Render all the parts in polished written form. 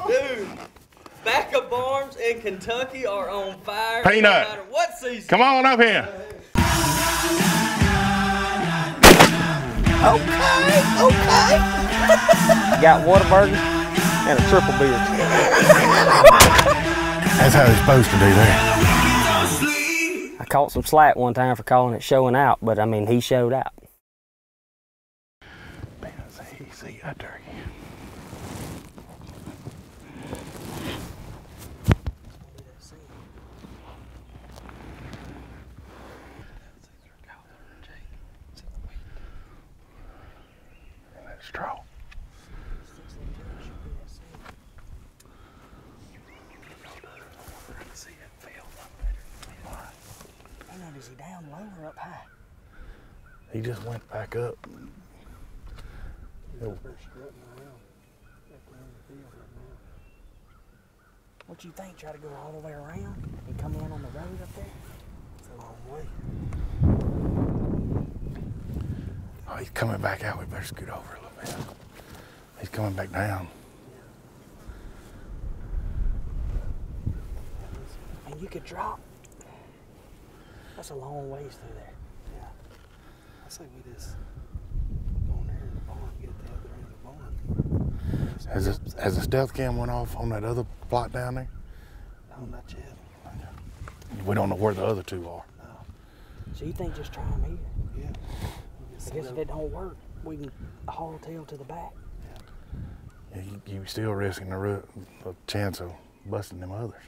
Dude, backup barns in Kentucky are on fire. Peanut. No matter what season. Come on up here. Okay. Got Whataburger and a triple beer. That's how they're supposed to do that. I caught some slack one time for calling it showing out, but I mean, he showed out. See that turkey. That straw. Is he down low or up high? He just went back up. What you think? Try to go all the way around and come in on the road up there? It's a long way. Oh, he's coming back out. We better scoot over a little bit. He's coming back down. And you could drop. That's a long ways through there. Yeah. I say we just go in there in the barn, get the other end of the barn. Has the stealth cam went off on that other plot down there? No, not yet. We don't know where the other two are. No. So you think just try them here? Yeah. I guess if it don't work, we can haul tail to the back. Yeah, you still risking the chance of busting them others.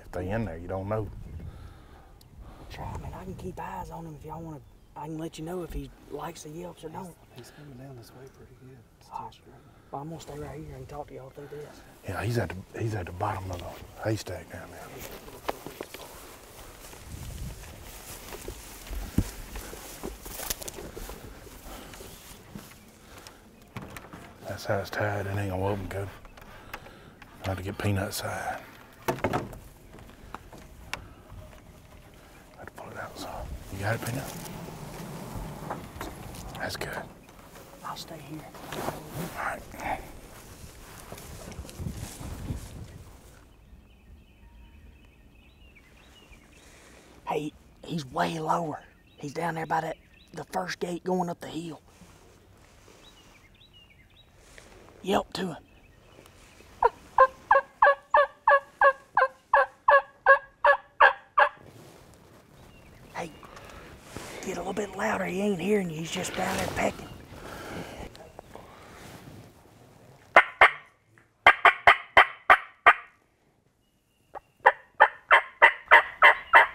If they in there, you don't know. Try, man. I can keep eyes on him if y'all want to. I can let you know if he likes the yelps or don't. He's coming down this way pretty good. Well, I'm gonna stay right here and talk to y'all through this. Yeah, he's at the bottom of the haystack down there. That's how it's tied. It ain't gonna open good. I have to get Peanut side. I have to pull it out. So you got it, Peanut? That's good. I'll stay here. All right. Hey, he's way lower. He's down there by the first gate going up the hill. Yelp to him. Hey, get a little bit louder. He ain't hearing you. He's just down there pecking.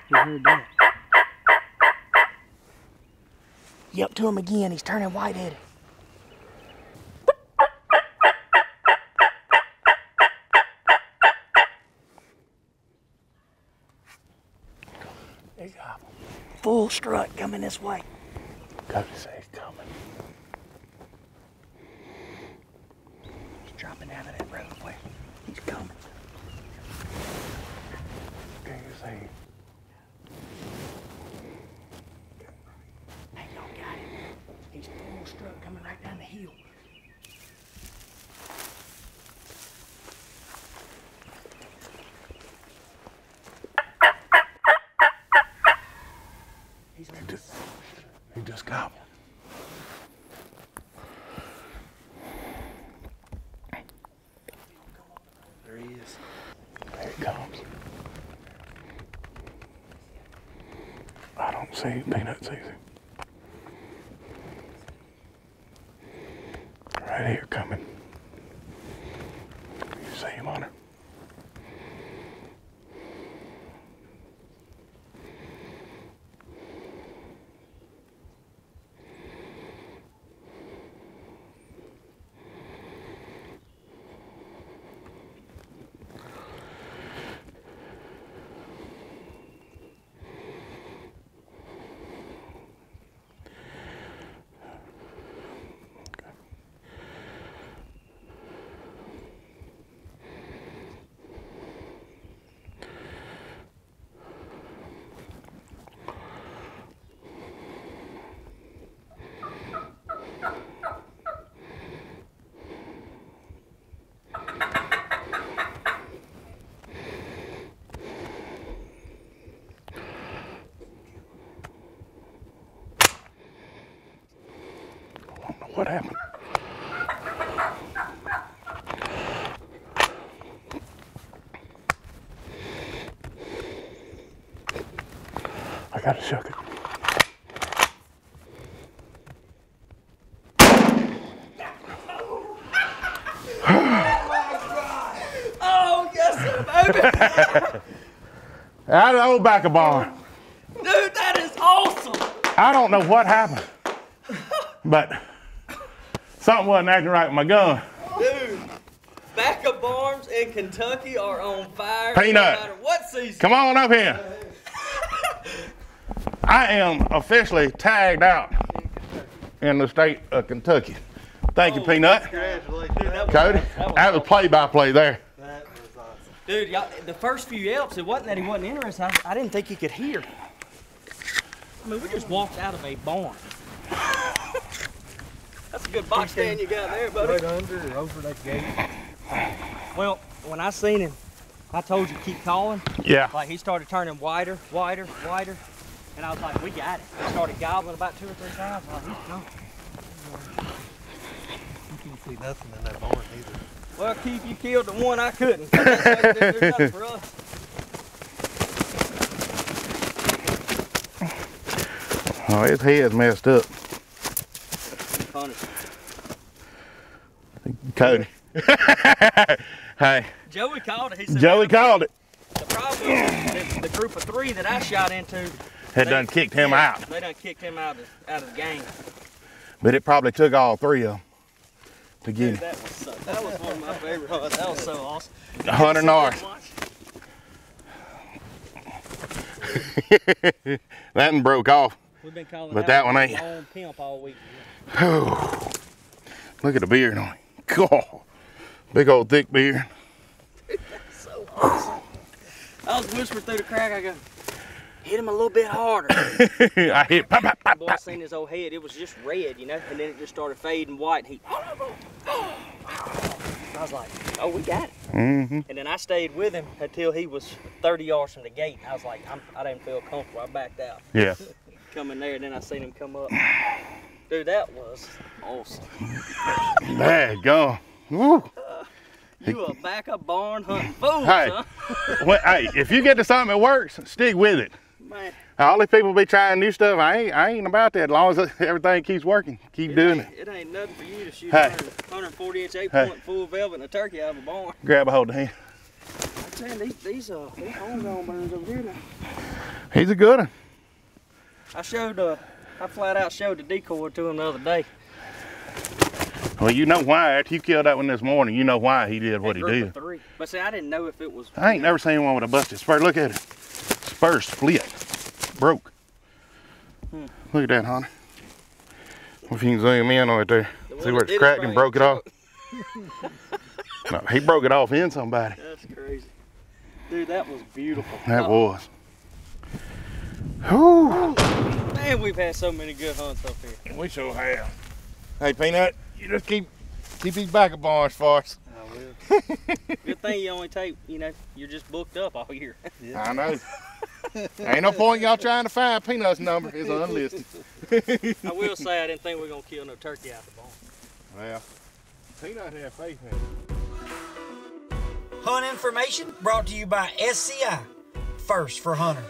You heard that? Yelp to him again. He's turning white-headed. Full strut coming this way. Got to say he's coming. He's dropping out of that roadway. He's coming. Can you say? Hey, y'all got him. He's full strut coming right down the hill. He just got him. There he is. There he comes. I don't see him. Peanut sees him. Right here coming. You see him on her? what happened. I gotta shuck it. Oh, yes, sir, baby. Out of the old back of barn. Dude, that is awesome. I don't know what happened, but something wasn't acting right with my gun. Dude, back of barns in Kentucky are on fire. Peanut. No matter what season. Come on up here. I am officially tagged out in the state of Kentucky. Thank you, Peanut. Congratulations. Dude, that was Cody, awesome. that was play-by-play there. That was awesome. Dude, y'all, the first few yelps, it wasn't that he wasn't interested. I didn't think he could hear. I mean, we just walked out of a barn. That's a good box stand you got there, buddy. Right under or over that gate. Well, when I seen him, I told you keep calling. Yeah. Like he started turning wider, wider, wider. And I was like, we got it. He started gobbling about 2 or 3 times. I'm like, he's gone. You can't see nothing in that barn either. Well, Keith, you killed the one I couldn't. There's nothing for us. Oh, his head's messed up. Funny. Cody. Hey, Joey called it. He said, Joey called it. The problem is the group of 3 that I shot into Had done kicked him out. They done kicked him out of the game. But it probably took all 3 of them to Dude, get him. that was one of my favorite hunts. That was so awesome. 100 north. That one broke off. We've been calling But that one ain't. on pimp all week. Look at the beard on him. God. Big old thick beard. So awesome. I was whispering through the crack. I go, hit him a little bit harder. I hit pop, pop, pop, Boy, I pop. seen his old head. It was just red, you know, and then it just started fading white. And I was like, oh, we got it. Mm-hmm. And then I stayed with him until he was 30 yards from the gate. I was like, I didn't feel comfortable. I backed out. Yeah. Come in there, and then I seen him come up. Dude, that was awesome. Daggone. Woo. You a back of barn hunting fool, Hey. son. Hey, if you get to something that works, stick with it. Man, All these people be trying new stuff. I ain't about that. As long as everything keeps working, keep doing it. It ain't nothing for you to shoot Hey. 140-inch 8-point Hey. full velvet and a turkey out of a barn. Grab a hold of him. I'm saying these homegrown birds over here now. He's a good one. I flat out showed the decoy to him the other day. Well, you know why. After you killed that one this morning, you know why he did what he That group of did. 3. But see, I didn't know if it was. I ain't never seen one with a busted spur. Look at it. Spur split. Broke. Look at that, honey. If you can zoom in on it there. The See one where that it's did cracked and bring broke it it off? No, he broke it off in somebody. That's crazy. Dude, that was beautiful. That Oh, was. Whew. Man, we've had so many good hunts up here. We sure have. Hey, Peanut, you just keep these back of barns for us. I will. Good thing you only take, you're just booked up all year. I know. Ain't no point y'all trying to find Peanut's number. It's unlisted. I will say I didn't think we were going to kill no turkey out the barn. Well, Peanut had faith in it. Hunt information brought to you by SCI, First for Hunters.